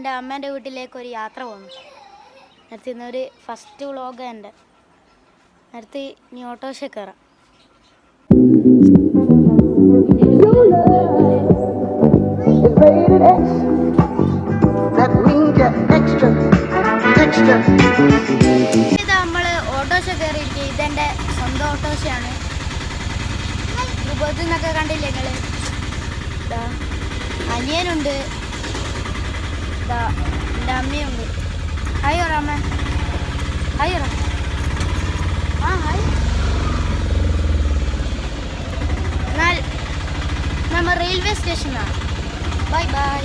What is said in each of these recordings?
എൻ്റെ അമ്മേൻ്റെ വീട്ടിലേക്ക് ഒരു യാത്ര പോകുന്നു. നേരത്തെ ഇന്നൊരു ഫസ്റ്റ് വ്ളോഗ് എൻ്റെ. നേരത്തെ ഇനി ഓട്ടോറിക്ഷ കയറാം. ഇത് നമ്മൾ ഓട്ടോറിക്ഷ കയറിയിരിക്കുക. ഇതെൻ്റെ സ്വന്തം ഓട്ടോറിക്ഷയാണ്. രൂപത്തിൽ നിന്നൊക്കെ കണ്ടില്ലേ നിങ്ങൾ? അനിയനുണ്ട്, എൻ്റെ അമ്മയുണ്ട്. ഹായ് പറ അമ്മ. ഹായ് പറ. ഹായ്. എന്നാൽ നമ്മൾ റെയിൽവേ സ്റ്റേഷനാണ്. Bye bye.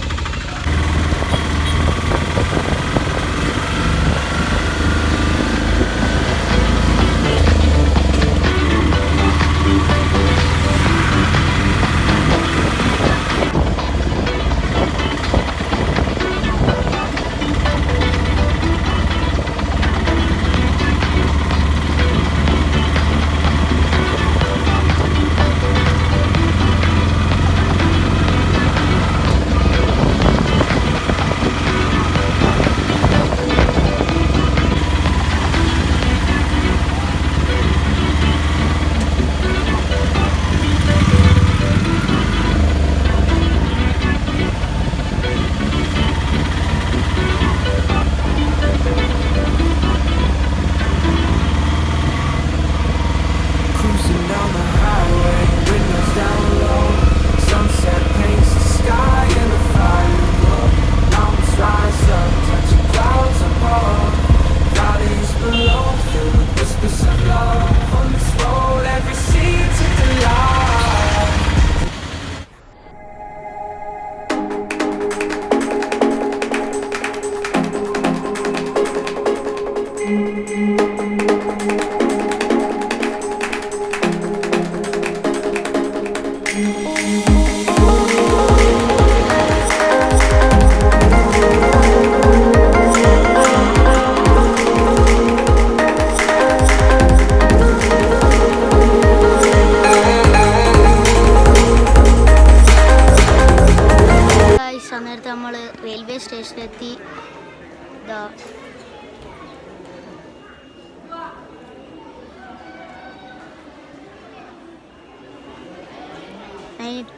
നേരത്തെ നമ്മൾ റെയിൽവേ സ്റ്റേഷനിലെത്തി.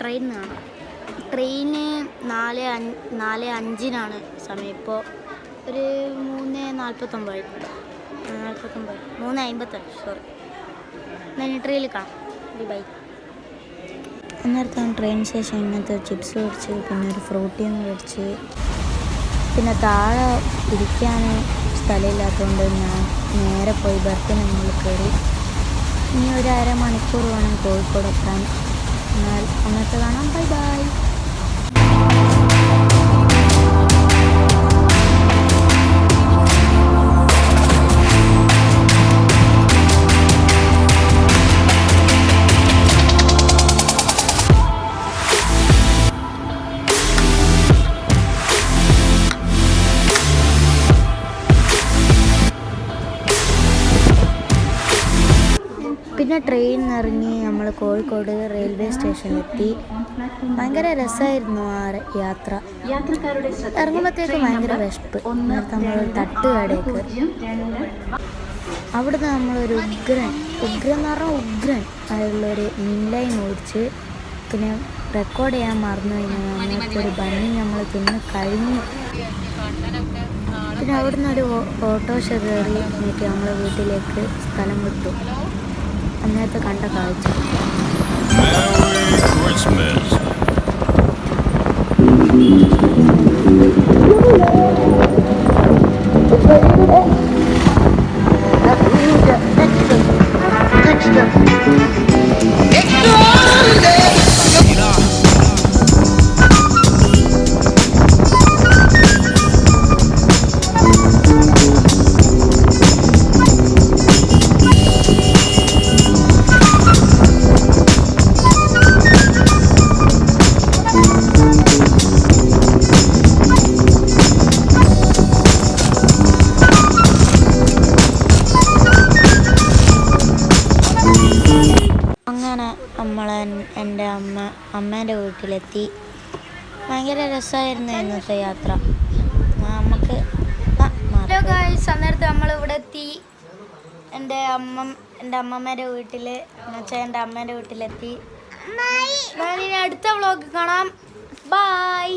ട്രെയിനാണ്. ട്രെയിന് 4:05 സമയം. ഇപ്പോൾ ഒരു 3:49 3:50. സോറി. ഞാൻ ട്രെയിനിൽ കാണാം. ബൈ. അന്നേരത്തെ ട്രെയിൻ സ്റ്റേഷൻ ഇങ്ങനത്തെ ചിപ്സ് മേടിച്ച്, പിന്നെ ഒരു ഫ്രൂട്ടിയും മേടിച്ച്, പിന്നെ താഴെ ഇരിക്കാൻ സ്ഥലമില്ലാത്തതുകൊണ്ട് ഞാൻ നേരെ പോയി ബർത്തിന് മുകളിൽ കയറി. ഇനി ഒരു അരമണിക്കൂർ വേണം കോഴിക്കോട് എത്താൻ. എന്നാൽ അന്നത്തെ കാണാം. Bye bye. പിന്നെ ട്രെയിനിൽ ഇറങ്ങി നമ്മൾ കോഴിക്കോട് റെയിൽവേ സ്റ്റേഷനിലെത്തി. ഭയങ്കര രസമായിരുന്നു ആ യാത്ര. ഇറങ്ങുമ്പോഴത്തേക്ക് ഭയങ്കര വിശപ്പ്. നേരത്തെ നമ്മളൊരു തട്ടുകടയൊക്കെ. അവിടുന്ന് നമ്മളൊരു ഉഗ്രൻ എന്ന് പറഞ്ഞാൽ ഉഗ്രൻ ആയുള്ളൊരു മിൻലൈൻ ഓടിച്ച്, പിന്നെ റെക്കോർഡ് ചെയ്യാൻ മറന്നു കഴിഞ്ഞാൽ അങ്ങനത്തെ ഒരു ബണ്ണി നമ്മൾ തിന്ന് കഴിഞ്ഞു. പിന്നെ അവിടുന്ന് ഒരു ഓട്ടോറിക്ഷ കയറി എന്നിട്ട് നമ്മളെ വീട്ടിലേക്ക് സ്ഥലം വിട്ടു. അന്നേരത്തെ കണ്ട കാഴ്ച. എൻ്റെ അമ്മേൻ്റെ വീട്ടിലെത്തി. ഭയങ്കര രസമായിരുന്നു ഇന്നത്തെ യാത്ര. എൻ്റെ അമ്മമ്മേൻ്റെ വീട്ടിൽ എന്നുവെച്ചാൽ എൻ്റെ അമ്മേൻ്റെ വീട്ടിലെത്തി. ഞാൻ ഇനി അടുത്ത വ്ളോഗ് കാണാം. ബൈ.